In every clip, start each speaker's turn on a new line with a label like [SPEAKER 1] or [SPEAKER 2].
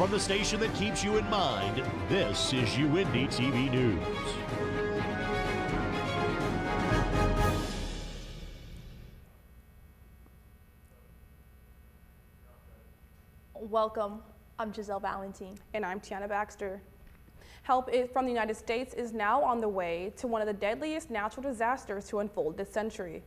[SPEAKER 1] From the station that keeps you in mind, this is UINDY TV News.
[SPEAKER 2] Welcome. I'm Giselle Valentin.
[SPEAKER 3] And I'm Tiana Baxter. Help from the United States is now on the way to one of the deadliest natural disasters to unfold this century.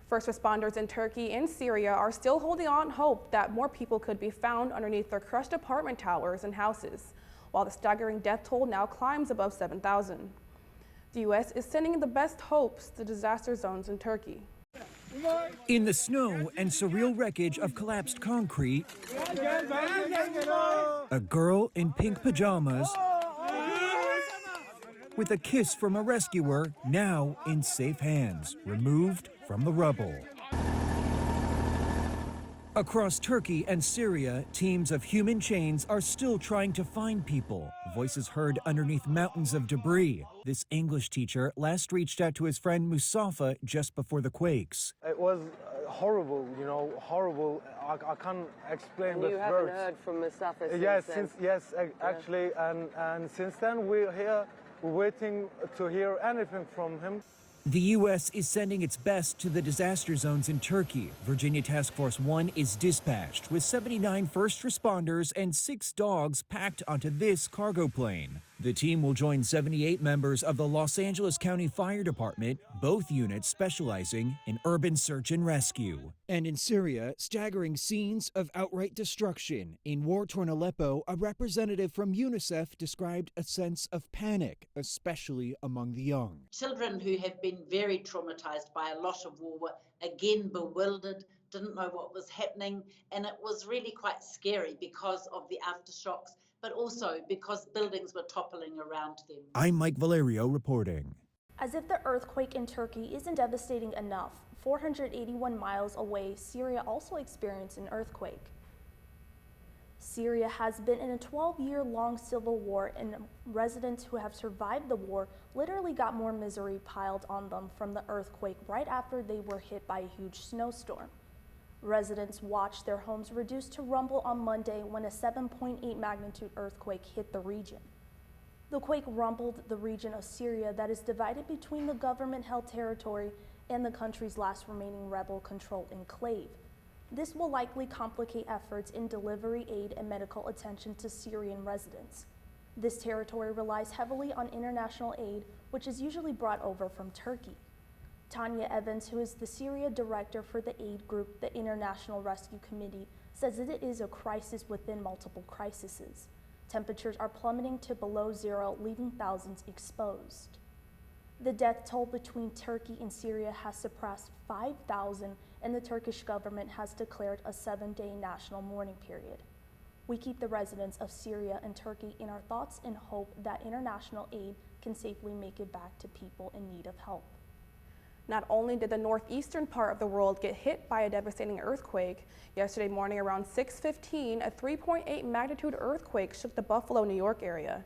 [SPEAKER 3] First responders in Turkey and Syria are still holding on hope that more people could be found underneath their crushed apartment towers and houses, while the staggering death toll now climbs above 7,000. The U.S. is sending the best hopes to disaster zones in Turkey.
[SPEAKER 4] In the snow and surreal wreckage of collapsed concrete, a girl in pink pajamas with a kiss from a rescuer, now in safe hands, removed from the rubble. Across Turkey and Syria, teams of human chains are still trying to find people. Voices heard underneath mountains of debris. This English teacher last reached out to his friend Mustafa just before the quakes.
[SPEAKER 5] It was horrible, horrible. I can't explain
[SPEAKER 6] and
[SPEAKER 5] with
[SPEAKER 6] you
[SPEAKER 5] words.
[SPEAKER 6] haven't heard from Mustafa since
[SPEAKER 5] Yes,
[SPEAKER 6] then?
[SPEAKER 5] actually, and since then we're here waiting to hear anything from him.
[SPEAKER 4] The U.S. is sending its best to the disaster zones in Turkey. Virginia Task Force 1 is dispatched with 79 first responders and 6 dogs packed onto this cargo plane. The team will join 78 members of the Los Angeles County Fire Department, both units specializing in urban search and rescue. And in Syria, staggering scenes of outright destruction. In war-torn Aleppo, a representative from UNICEF described a sense of panic, especially among the young.
[SPEAKER 7] Children who have been very traumatized by a lot of war were again bewildered, didn't know what was happening, and it was really quite scary because of the aftershocks, but also because buildings were toppling around them.
[SPEAKER 4] I'm Mike Valerio reporting.
[SPEAKER 2] As if the earthquake in Turkey isn't devastating enough, 481 miles away, Syria also experienced an earthquake. Syria has been in a 12-year-long civil war, and residents who have survived the war literally got more misery piled on them from the earthquake right after they were hit by a huge snowstorm. Residents watched their homes reduced to rubble on Monday when a 7.8 magnitude earthquake hit the region. The quake rumbled the region of Syria that is divided between the government-held territory and the country's last remaining rebel-controlled enclave. This will likely complicate efforts in delivery aid and medical attention to Syrian residents. This territory relies heavily on international aid, which is usually brought over from Turkey. Tanya Evans, who is the Syria director for the aid group, the International Rescue Committee, says that it is a crisis within multiple crises. Temperatures are plummeting to below zero, leaving thousands exposed. The death toll between Turkey and Syria has surpassed 5,000, and the Turkish government has declared a 7-day national mourning period. We keep the residents of Syria and Turkey in our thoughts and hope that international aid can safely make it back to people in need of help.
[SPEAKER 3] Not only did the northeastern part of the world get hit by a devastating earthquake, yesterday morning around 6:15, a 3.8 magnitude earthquake shook the Buffalo, New York area.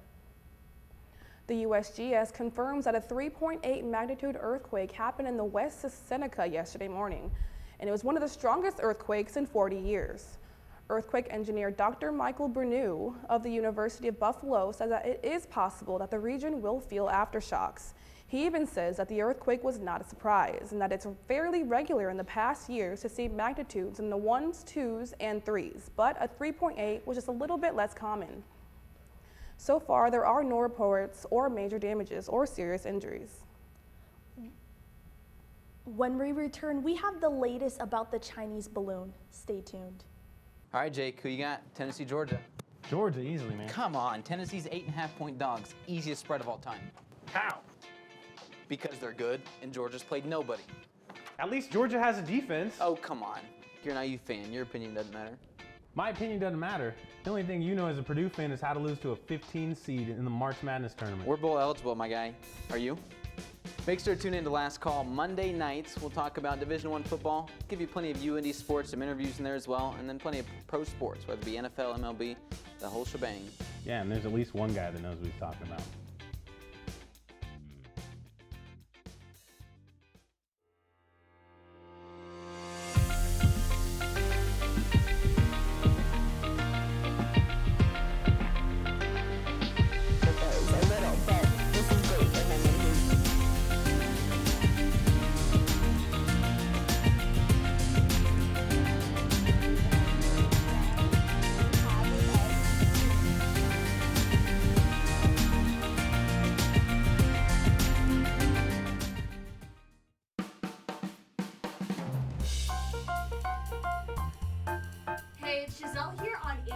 [SPEAKER 3] The USGS confirms that a 3.8 magnitude earthquake happened in the West Seneca yesterday morning, and it was one of the strongest earthquakes in 40 years. Earthquake engineer Dr. Michael Bernoux of the University of Buffalo says that it is possible that the region will feel aftershocks. He even says that the earthquake was not a surprise and that it's fairly regular in the past years to see magnitudes in the 1s, 2s, and 3s, but a 3.8 was just a little bit less common. So far, there are no reports or major damages or serious injuries.
[SPEAKER 2] When we return, we have the latest about the Chinese balloon. Stay tuned.
[SPEAKER 8] All right, Jake, who you got? Tennessee, Georgia.
[SPEAKER 9] Georgia, easily, man.
[SPEAKER 8] Come on, Tennessee's 8.5-point dogs. Easiest spread of all time.
[SPEAKER 9] How?
[SPEAKER 8] Because they're good, and Georgia's played nobody.
[SPEAKER 9] At least Georgia has a defense.
[SPEAKER 8] Oh, come on. You're a naive fan. Your opinion doesn't matter.
[SPEAKER 9] My opinion doesn't matter. The only thing you know as a Purdue fan is how to lose to a 15 seed in the March Madness tournament.
[SPEAKER 8] We're bowl eligible, my guy. Are you? Make sure to tune in to Last Call Monday nights. We'll talk about Division I football, give you plenty of UINDY sports, some interviews in there as well, and then plenty of pro sports, whether it be NFL, MLB, the whole shebang.
[SPEAKER 9] Yeah, and there's at least one guy that knows what he's talking about.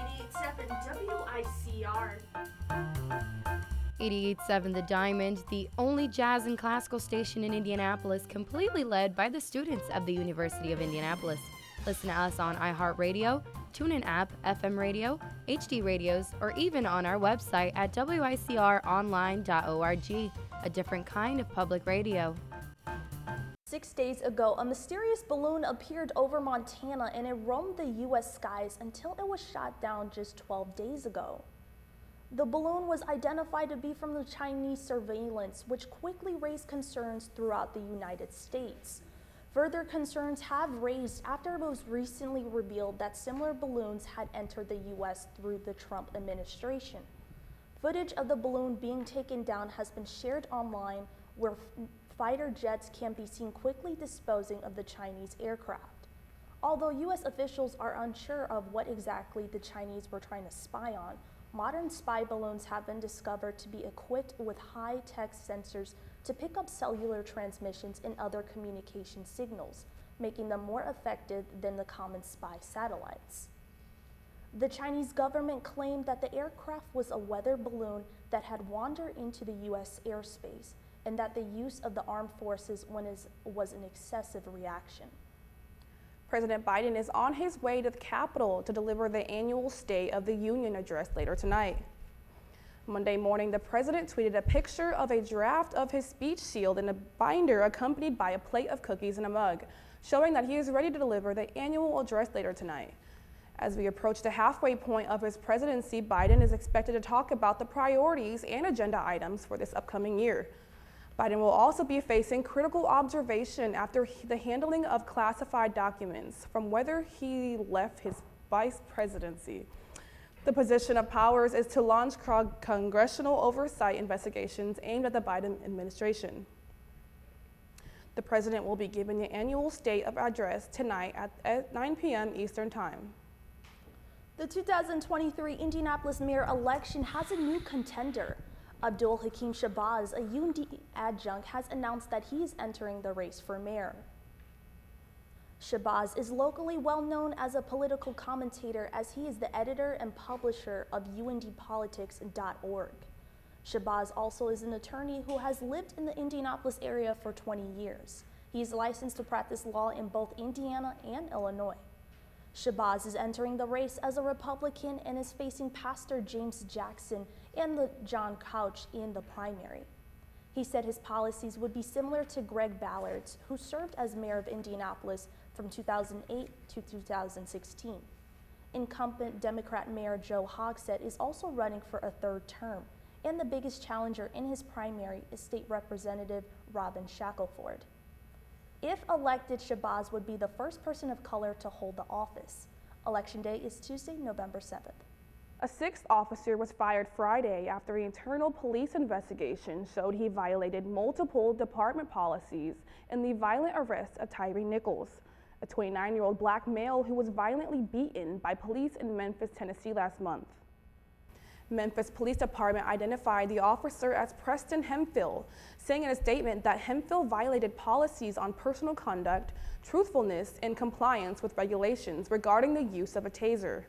[SPEAKER 10] 88.7 WICR.
[SPEAKER 11] 88.7 The Diamond, the only jazz and classical station in Indianapolis, completely led by the students of the University of Indianapolis. Listen to us on iHeartRadio, TuneIn app, FM radio, HD radios, or even on our website at wicronline.org, a different kind of public radio.
[SPEAKER 2] 6 days ago, a mysterious balloon appeared over Montana and it roamed the U.S. skies until it was shot down just 12 days ago. The balloon was identified to be from the Chinese surveillance, which quickly raised concerns throughout the United States. Further concerns have raised after it was recently revealed that similar balloons had entered the U.S. through the Trump administration. Footage of the balloon being taken down has been shared online, where fighter jets can be seen quickly disposing of the Chinese aircraft. Although U.S. officials are unsure of what exactly the Chinese were trying to spy on, modern spy balloons have been discovered to be equipped with high-tech sensors to pick up cellular transmissions and other communication signals, making them more effective than the common spy satellites. The Chinese government claimed that the aircraft was a weather balloon that had wandered into the U.S. airspace, and that the use of the armed forces was an excessive reaction.
[SPEAKER 3] President Biden is on his way to the Capitol to deliver the annual State of the Union address later tonight. Monday morning, the president tweeted a picture of a draft of his speech shield in a binder accompanied by a plate of cookies and a mug, showing that he is ready to deliver the annual address later tonight. As we approach the halfway point of his presidency, Biden is expected to talk about the priorities and agenda items for this upcoming year. Biden will also be facing critical observation after the handling of classified documents from whether he left his vice presidency. The position of powers is to launch congressional oversight investigations aimed at the Biden administration. The president will be giving the annual State of Address tonight at 9 p.m. Eastern Time.
[SPEAKER 2] The 2023 Indianapolis mayor election has a new contender. Abdul Hakim Shabazz, a UINDY adjunct, has announced that he is entering the race for mayor. Shabazz is locally well known as a political commentator, as he is the editor and publisher of UINDYpolitics.org. Shabazz also is an attorney who has lived in the Indianapolis area for 20 years. He is licensed to practice law in both Indiana and Illinois. Shabazz is entering the race as a Republican and is facing Pastor James Jackson and John Couch in the primary. He said his policies would be similar to Greg Ballard's, who served as mayor of Indianapolis from 2008 to 2016. Incumbent Democrat Mayor Joe Hogsett is also running for a third term, and the biggest challenger in his primary is State Representative Robin Shackelford. If elected, Shabazz would be the first person of color to hold the office. Election day is Tuesday, November 7th.
[SPEAKER 3] A sixth officer was fired Friday after an internal police investigation showed he violated multiple department policies in the violent arrest of Tyree Nichols, a 29-year-old black male who was violently beaten by police in Memphis, Tennessee last month. Memphis Police Department identified the officer as Preston Hemphill, saying in a statement that Hemphill violated policies on personal conduct, truthfulness, and compliance with regulations regarding the use of a taser.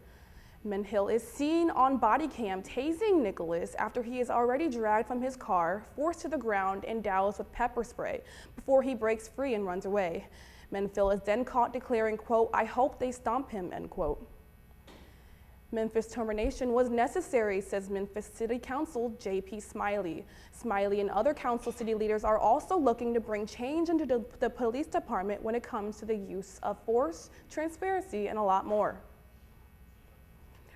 [SPEAKER 3] Hemphill is seen on body cam tasing Nicholas after he is already dragged from his car, forced to the ground, and doused with pepper spray before he breaks free and runs away. Hemphill is then caught declaring, quote, "I hope they stomp him," end quote. Memphis termination was necessary, says Memphis City Council J.P. Smiley. Smiley and other council city leaders are also looking to bring change into the police department when it comes to the use of force, transparency, and a lot more.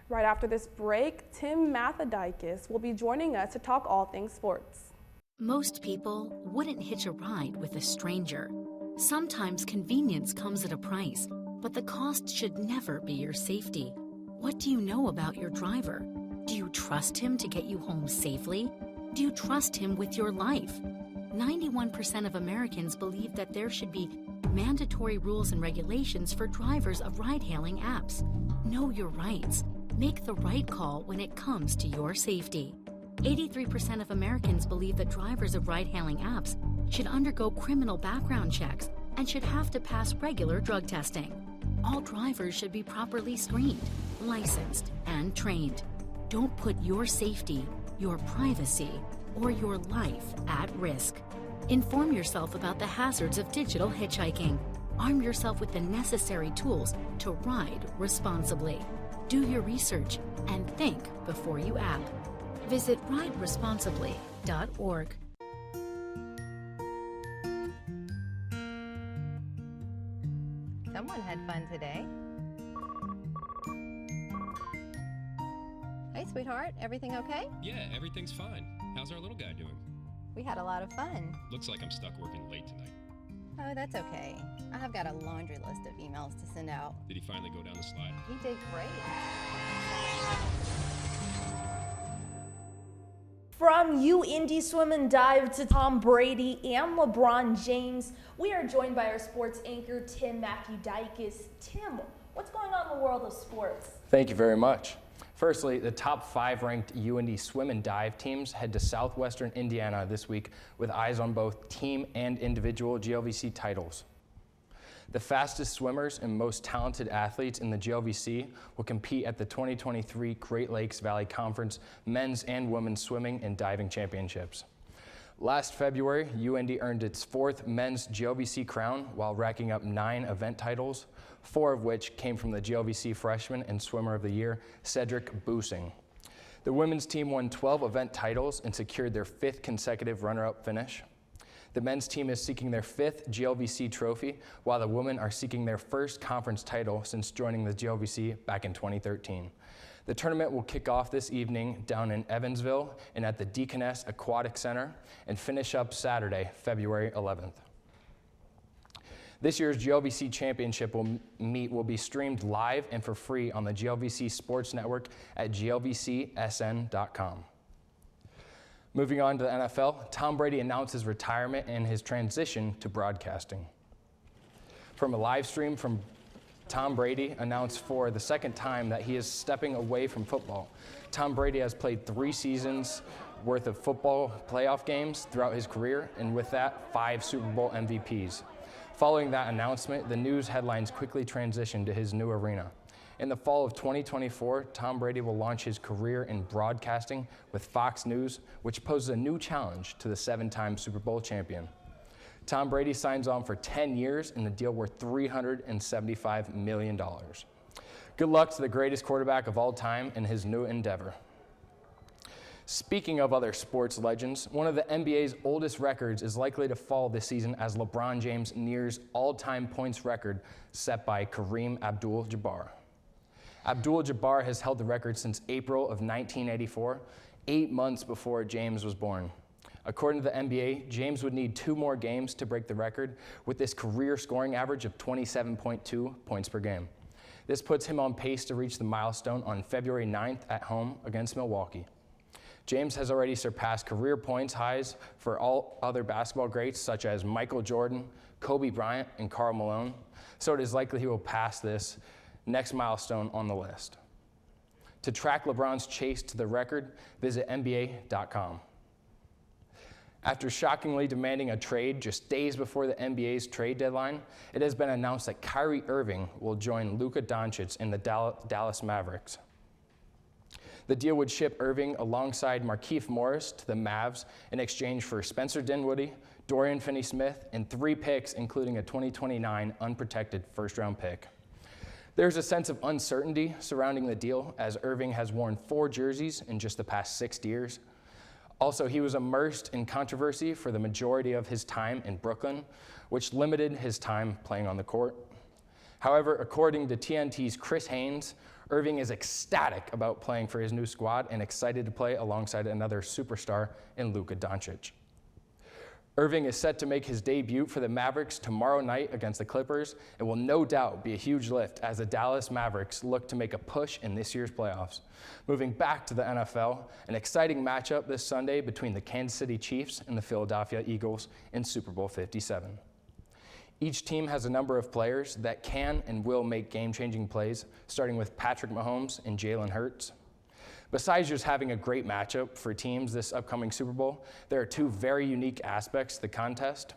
[SPEAKER 3] Right after this break, Tim Mathodikis will be joining us to talk all things sports.
[SPEAKER 12] Most people wouldn't hitch a ride with a stranger. Sometimes convenience comes at a price, but the cost should never be your safety. What do you know about your driver? Do you trust him to get you home safely? Do you trust him with your life? 91% of Americans believe that there should be mandatory rules and regulations for drivers of ride-hailing apps. Know your rights. Make the right call when it comes to your safety. 83% of Americans believe that drivers of ride-hailing apps should undergo criminal background checks and should have to pass regular drug testing. All drivers should be properly screened. licensed, and trained. Don't put your safety, your privacy, or your life at risk. Inform yourself about the hazards of digital hitchhiking. Arm yourself with the necessary tools to ride responsibly. Do your research and think before you act. Visit rideresponsibly.org.
[SPEAKER 10] Someone had fun today. Hey, sweetheart, everything okay?
[SPEAKER 13] Yeah, everything's fine. How's our little guy doing?
[SPEAKER 10] We had a lot of fun.
[SPEAKER 13] Looks like I'm stuck working late tonight.
[SPEAKER 10] Oh, that's okay. I've got a laundry list of emails to send out.
[SPEAKER 13] Did he finally go down the slide?
[SPEAKER 10] He did great.
[SPEAKER 2] From UINDY Swim and Dive to Tom Brady and LeBron James, we are joined by our sports anchor, Tim Matthew-Dykes. Tim, what's going on in the world of sports?
[SPEAKER 14] Thank you very much. Firstly, the top 5 ranked UINDY swim and dive teams head to southwestern Indiana this week with eyes on both team and individual GLVC titles. The fastest swimmers and most talented athletes in the GLVC will compete at the 2023 Great Lakes Valley Conference Men's and Women's Swimming and Diving Championships. Last February, UINDY earned its 4th men's GLVC crown while racking up 9 event titles, 4 of which came from the GLVC Freshman and Swimmer of the Year, Cedric Boosing. The women's team won 12 event titles and secured their 5th consecutive runner-up finish. The men's team is seeking their 5th GLVC trophy, while the women are seeking their 1st conference title since joining the GLVC back in 2013. The tournament will kick off this evening down in Evansville and at the Deaconess Aquatic Center and finish up Saturday, February 11th. This year's GLVC Championship will be streamed live and for free on the GLVC Sports Network at glvcsn.com. Moving on to the NFL, Tom Brady announced his retirement and his transition to broadcasting. From a live stream from Tom Brady announced for the 2nd time that he is stepping away from football. Tom Brady has played 3 seasons worth of football playoff games throughout his career, and with that, 5 Super Bowl MVPs. Following that announcement, the news headlines quickly transitioned to his new arena. In the fall of 2024, Tom Brady will launch his career in broadcasting with Fox News, which poses a new challenge to the 7-time Super Bowl champion. Tom Brady signs on for 10 years in a deal worth $375 million. Good luck to the greatest quarterback of all time in his new endeavor. Speaking of other sports legends, one of the NBA's oldest records is likely to fall this season as LeBron James nears all-time points record set by Kareem Abdul-Jabbar. Abdul-Jabbar has held the record since April of 1984, 8 months before James was born. According to the NBA, James would need 2 more games to break the record with this career scoring average of 27.2 points per game. This puts him on pace to reach the milestone on February 9th at home against Milwaukee. James has already surpassed career points highs for all other basketball greats such as Michael Jordan, Kobe Bryant, and Karl Malone, so it is likely he will pass this next milestone on the list. To track LeBron's chase to the record, visit NBA.com. After shockingly demanding a trade just days before the NBA's trade deadline, it has been announced that Kyrie Irving will join Luka Doncic in the Dallas Mavericks. The deal would ship Irving alongside Markieff Morris to the Mavs in exchange for Spencer Dinwiddie, Dorian Finney-Smith, and 3 picks, including a 2029 unprotected first-round pick. There's a sense of uncertainty surrounding the deal as Irving has worn 4 jerseys in just the past 6 years. Also, he was immersed in controversy for the majority of his time in Brooklyn, which limited his time playing on the court. However, according to TNT's Chris Haynes, Irving is ecstatic about playing for his new squad and excited to play alongside another superstar in Luka Doncic. Irving is set to make his debut for the Mavericks tomorrow night against the Clippers and will no doubt be a huge lift as the Dallas Mavericks look to make a push in this year's playoffs. Moving back to the NFL, an exciting matchup this Sunday between the Kansas City Chiefs and the Philadelphia Eagles in Super Bowl 57. Each team has a number of players that can and will make game-changing plays, starting with Patrick Mahomes and Jalen Hurts. Besides just having a great matchup for teams this upcoming Super Bowl, there are 2 very unique aspects to the contest.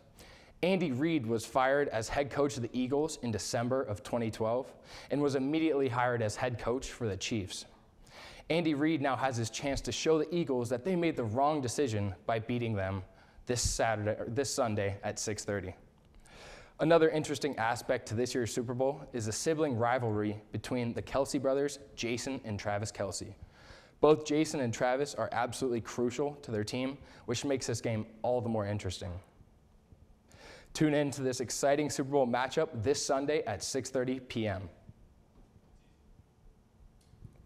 [SPEAKER 14] Andy Reid was fired as head coach of the Eagles in December of 2012 and was immediately hired as head coach for the Chiefs. Andy Reid now has his chance to show the Eagles that they made the wrong decision by beating them this Sunday at 6:30. Another interesting aspect to this year's Super Bowl is the sibling rivalry between the Kelce brothers, Jason and Travis Kelce. Both Jason and Travis are absolutely crucial to their team, which makes this game all the more interesting. Tune in to this exciting Super Bowl matchup this Sunday at 6:30 p.m.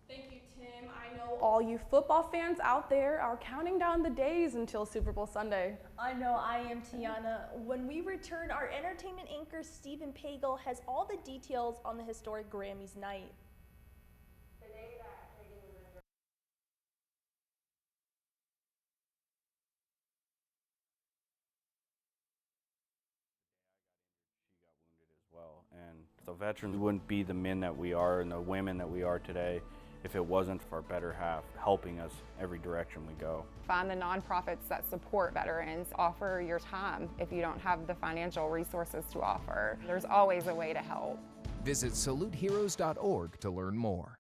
[SPEAKER 3] Thank you, Tim. I know all you football fans out there are counting down the days until Super Bowl Sunday.
[SPEAKER 2] I know I am, Tiana. When we return, our entertainment anchor Stephen Pagel has all the details on the historic Grammys night.
[SPEAKER 15] And the veterans wouldn't be the men that we are and the women that we are today if it wasn't for our better half helping us every direction we go.
[SPEAKER 16] Find the nonprofits that support veterans. Offer your time if you don't have the financial resources to offer. There's always a way to help.
[SPEAKER 17] Visit saluteheroes.org to learn more.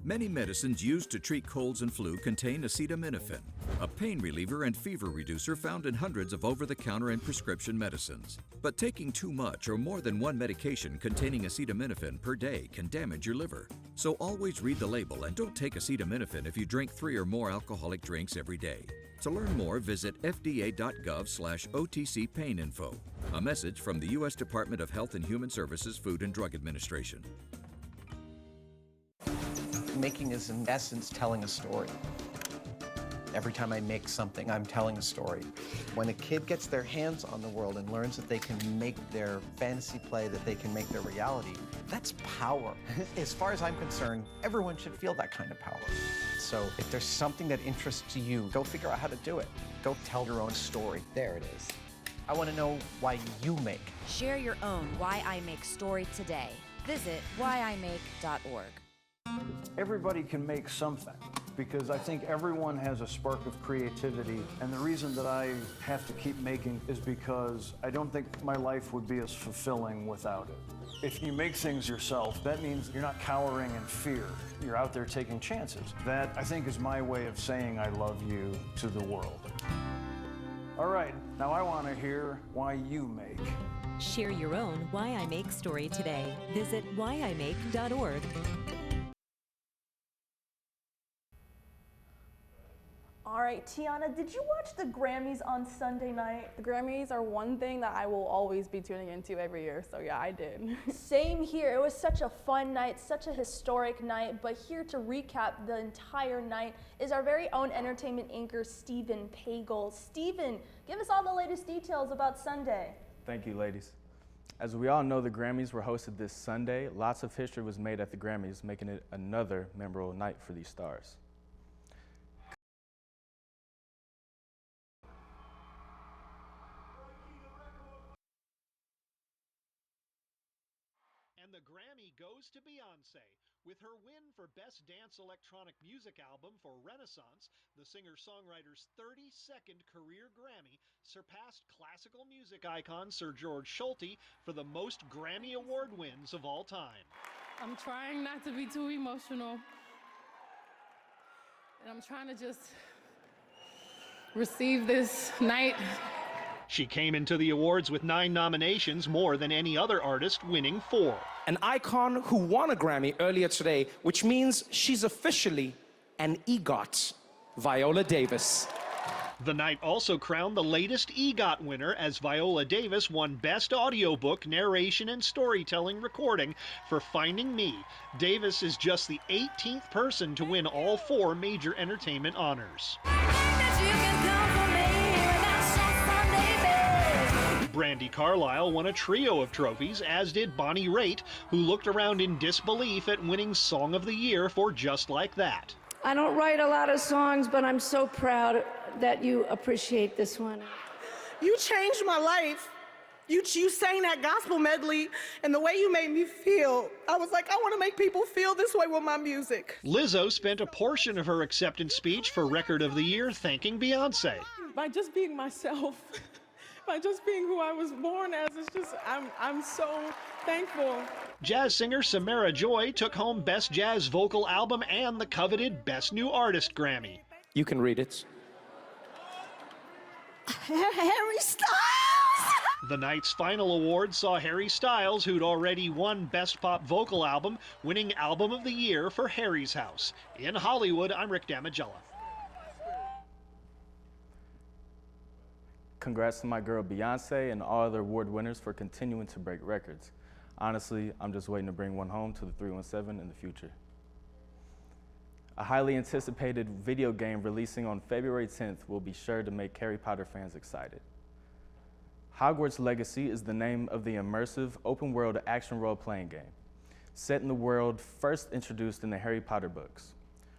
[SPEAKER 18] Many medicines used to treat colds and flu contain acetaminophen, a pain reliever and fever reducer found in hundreds of over-the-counter and prescription medicines. But taking too much or more than one medication containing acetaminophen per day can damage your liver. So always read the label and don't take acetaminophen if you drink 3 or more alcoholic drinks every day. To learn more, visit fda.gov/OTC pain info. A message from the U.S. Department of Health and Human Services Food and Drug Administration.
[SPEAKER 19] Making is in essence telling a story. Every time I make something, I'm telling a story. When a kid gets their hands on the world and learns that they can make their fantasy play, that they can make their reality, that's power. As far as I'm concerned, everyone should feel that kind of power. So if there's something that interests you, go figure out how to do it. Go tell your own story. There it is. I want to know why you make.
[SPEAKER 20] Share your own Why I Make story today. Visit whyimake.org.
[SPEAKER 21] Everybody can make something because I think everyone has a spark of creativity, and the reason that I have to keep making is because I don't think my life would be as fulfilling without it. If you make things yourself, that means you're not cowering in fear. You're out there taking chances. That, I think, is my way of saying I love you to the world. All right, now I want to hear why you make.
[SPEAKER 22] Share your own Why I Make story today. Visit whyimake.org.
[SPEAKER 2] All right, Tiana, did you watch the Grammys on Sunday night?
[SPEAKER 3] The Grammys are one thing that I will always be tuning into every year, so yeah, I did.
[SPEAKER 2] Same here. It was such a fun night, such a historic night, but here to recap the entire night is our very own entertainment anchor, Stephen Pagel. Stephen, give us all the latest details about Sunday.
[SPEAKER 23] Thank you, ladies. As we all know, the Grammys were hosted this Sunday. Lots of history was made at the Grammys, making it another memorable night for these stars.
[SPEAKER 1] And the Grammy goes to Beyonce. With her win for Best Dance Electronic Music Album for Renaissance, the singer-songwriter's 32nd career Grammy surpassed classical music icon Sir George Solti for the most Grammy Award wins of all time.
[SPEAKER 24] I'm trying not to be too emotional. And I'm trying to just receive this night.
[SPEAKER 1] She came into the awards with 9 nominations, more than any other artist, winning 4.
[SPEAKER 25] An icon who won a Grammy earlier today, which means she's officially an EGOT, Viola Davis.
[SPEAKER 1] The night also crowned the latest EGOT winner as Viola Davis won Best Audiobook, Narration, and Storytelling Recording for Finding Me. Davis is just the 18th person to win all 4 major entertainment honors. Brandi Carlile won a trio of trophies, as did Bonnie Raitt, who looked around in disbelief at winning Song of the Year for Just Like That.
[SPEAKER 26] I don't write a lot of songs, but I'm so proud that you appreciate this one.
[SPEAKER 27] You changed my life. You sang that gospel medley, and the way you made me feel, I was like, I want to make people feel this way with my music.
[SPEAKER 1] Lizzo spent a portion of her acceptance speech for Record of the Year thanking Beyonce.
[SPEAKER 27] By just being myself
[SPEAKER 24] by just being who I was born as. It's just, I'm so thankful.
[SPEAKER 1] Jazz singer Samara Joy took home Best Jazz Vocal Album and the coveted Best New Artist Grammy.
[SPEAKER 25] You can read it.
[SPEAKER 26] Harry Styles!
[SPEAKER 1] The night's final award saw Harry Styles, who'd already won Best Pop Vocal Album, winning Album of the Year for Harry's House. In Hollywood, I'm Rick Damigella.
[SPEAKER 23] Congrats to my girl Beyonce and all other award winners for continuing to break records. Honestly, I'm just waiting to bring one home to the 317 in the future. A highly anticipated video game releasing on February 10th will be sure to make Harry Potter fans excited. Hogwarts Legacy is the name of the immersive, open-world action role-playing game, set in the world first introduced in the Harry Potter books.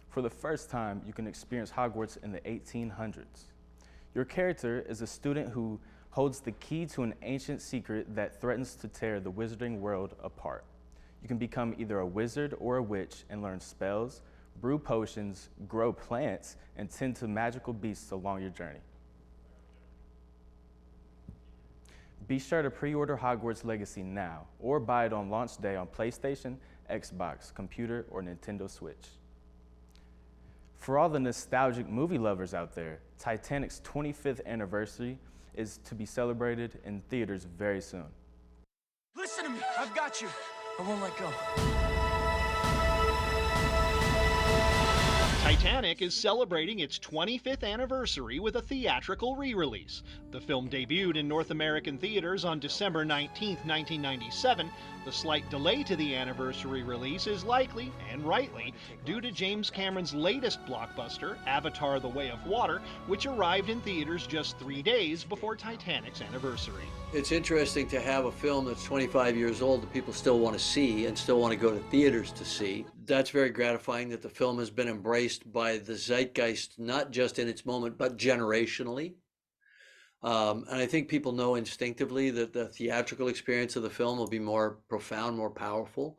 [SPEAKER 23] For the first time, you can experience Hogwarts in the 1800s. Your character is a student who holds the key to an ancient secret that threatens to tear the wizarding world apart. You can become either a wizard or a witch and learn spells, brew potions, grow plants, and tend to magical beasts along your journey. Be sure to pre-order Hogwarts Legacy now, or buy it on launch day on PlayStation, Xbox, computer, or Nintendo Switch. For all the nostalgic movie lovers out there, Titanic's 25th anniversary is to be celebrated in theaters very soon.
[SPEAKER 4] Listen to me, I've got you. I won't let go.
[SPEAKER 1] Titanic is celebrating its 25th anniversary with a theatrical re-release. The film debuted in North American theaters on December 19, 1997. The slight delay to the anniversary release is likely, and rightly, due to James Cameron's latest blockbuster, Avatar: The Way of Water, which arrived in theaters just 3 days before Titanic's anniversary.
[SPEAKER 5] It's interesting to have a film that's 25 years old that people still want to see and still want to go to theaters to see. That's very gratifying that the film has been embraced by the zeitgeist, not just in its moment, but generationally. And I think people know instinctively that the theatrical experience of the film will be more profound, more powerful.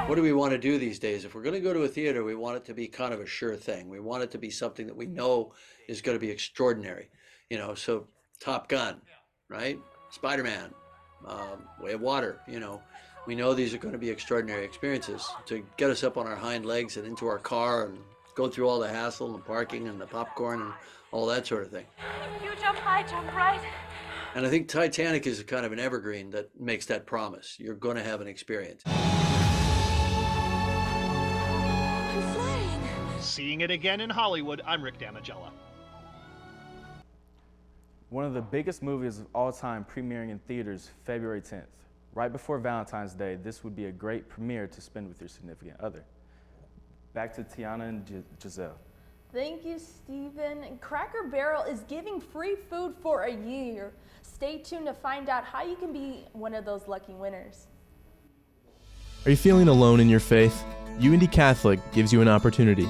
[SPEAKER 5] What do we want to do these days? If we're going to go to a theater, we want it to be kind of a sure thing. We want it to be something that we know is going to be extraordinary. You know, so Top Gun, right? Spider-Man, Way of Water, you know. We know these are going to be extraordinary experiences. To get us up on our hind legs and into our car and go through all the hassle and the parking and the popcorn and all that sort of thing.
[SPEAKER 26] You jump high, jump right.
[SPEAKER 5] And I think Titanic is kind of an evergreen that makes that promise. You're going to have an experience.
[SPEAKER 26] I'm flying.
[SPEAKER 1] Seeing it again in Hollywood, I'm Rick Damigella.
[SPEAKER 23] One of the biggest movies of all time premiering in theaters February 10th. Right before Valentine's Day, this would be a great premiere to spend with your significant other. Back to Tiana and Giselle.
[SPEAKER 2] Thank you, Stephen. Cracker Barrel is giving free food for a year. Stay tuned to find out how you can be one of those lucky winners.
[SPEAKER 6] Are you feeling alone in your faith? UINDY Catholic gives you an opportunity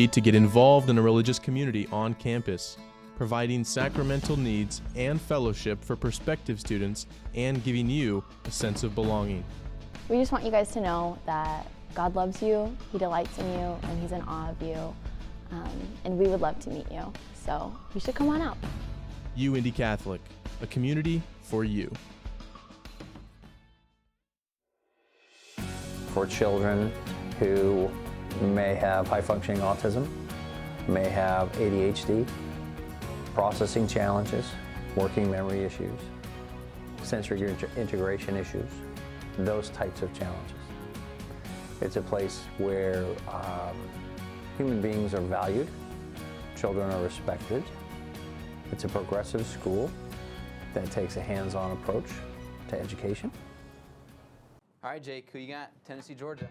[SPEAKER 6] to get involved in a religious community on campus, providing sacramental needs and fellowship for prospective students and giving you a sense of belonging.
[SPEAKER 7] We just want you guys to know that God loves you, He delights in you, and He's in awe of you. And we would love to meet you. So you should come on out.
[SPEAKER 6] UINDY Catholic, a community for you.
[SPEAKER 8] For children who may have high-functioning autism, may have ADHD, processing challenges, working memory issues, sensory integration issues, those types of challenges. It's a place where human beings are valued, children are respected. It's a progressive school that takes a hands-on approach to education.
[SPEAKER 9] All right, Jake, who you got? Tennessee, Georgia.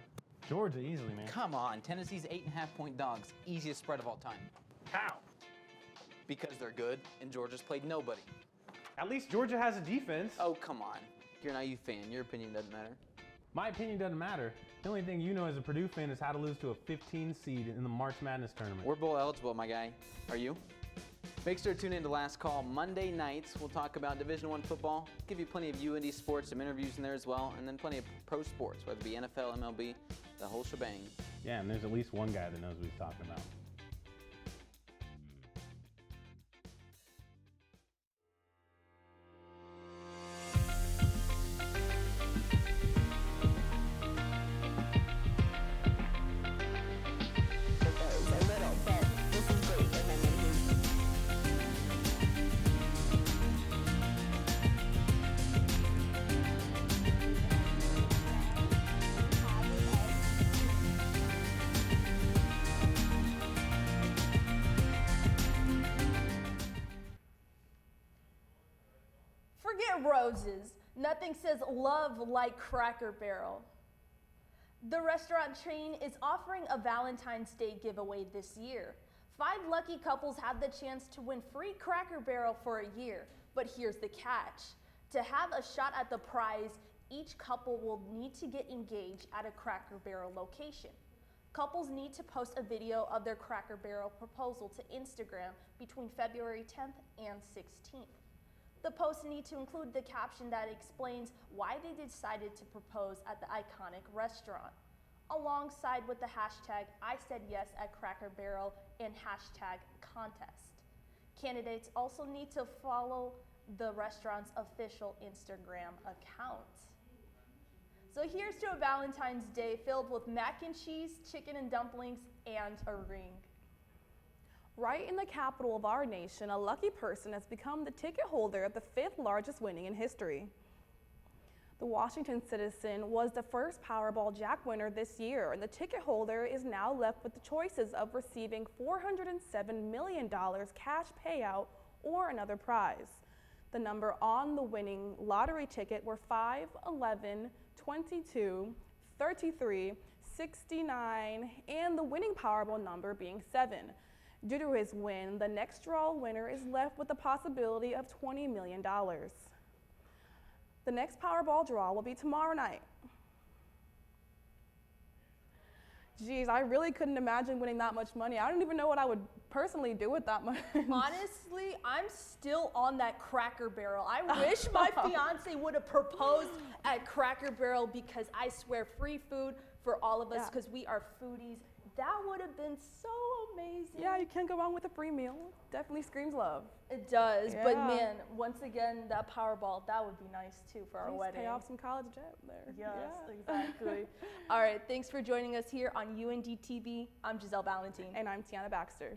[SPEAKER 11] Georgia, easily, man.
[SPEAKER 9] Come on, Tennessee's 8.5-point dogs. Easiest spread of all time.
[SPEAKER 11] How?
[SPEAKER 9] Because they're good, and Georgia's played nobody.
[SPEAKER 11] At least Georgia has a defense.
[SPEAKER 9] Oh, come on. You're an IU fan. Your opinion doesn't matter.
[SPEAKER 11] My opinion doesn't matter. The only thing you know as a Purdue fan is how to lose to a 15 seed in the March Madness tournament.
[SPEAKER 9] We're bowl eligible, my guy. Are you? Make sure to tune in to Last Call Monday nights. We'll talk about Division I football, give you plenty of UINDY sports, some interviews in there as well, and then plenty of pro sports, whether it be NFL, MLB, the whole shebang.
[SPEAKER 11] Yeah, and there's at least one guy that knows what he's talking about.
[SPEAKER 2] roses. Nothing says love like Cracker Barrel. The restaurant chain is offering a Valentine's Day giveaway this year. 5 lucky couples have the chance to win free Cracker Barrel for a year. But here's the catch. To have a shot at the prize, each couple will need to get engaged at a Cracker Barrel location. Couples need to post a video of their Cracker Barrel proposal to Instagram between February 10th and 16th. The posts need to include the caption that explains why they decided to propose at the iconic restaurant, alongside with the hashtag #ISaidYes at Cracker Barrel and hashtag contest. Candidates also need to follow the restaurant's official Instagram account. So here's to a Valentine's Day filled with mac and cheese, chicken and dumplings, and a ring.
[SPEAKER 3] Right in the capital of our nation, a lucky person has become the ticket holder of the 5th largest winning in history. The Washington Citizen was the first Powerball Jack winner this year, and the ticket holder is now left with the choices of receiving $407 million cash payout or another prize. The number on the winning lottery ticket were 5, 11, 22, 33, 69, and the winning Powerball number being 7. Due to his win, the next draw winner is left with the possibility of $20 million. The next Powerball draw will be tomorrow night. Geez, I really couldn't imagine winning that much money. I don't even know what I would personally do with that much.
[SPEAKER 2] Honestly, I'm still on that Cracker Barrel. I wish my fiance would have proposed at Cracker Barrel because I swear free food for all of us because we are foodies. That would have been so amazing.
[SPEAKER 3] Yeah, you can't go wrong with a free meal. Definitely screams love.
[SPEAKER 2] It does, but man, once again, that Powerball, that would be nice too for our wedding.
[SPEAKER 3] Pay off some college debt there.
[SPEAKER 2] Yes, exactly. All right, thanks for joining us here on UINDY TV. I'm Giselle Valentin.
[SPEAKER 3] And I'm Tiana Baxter.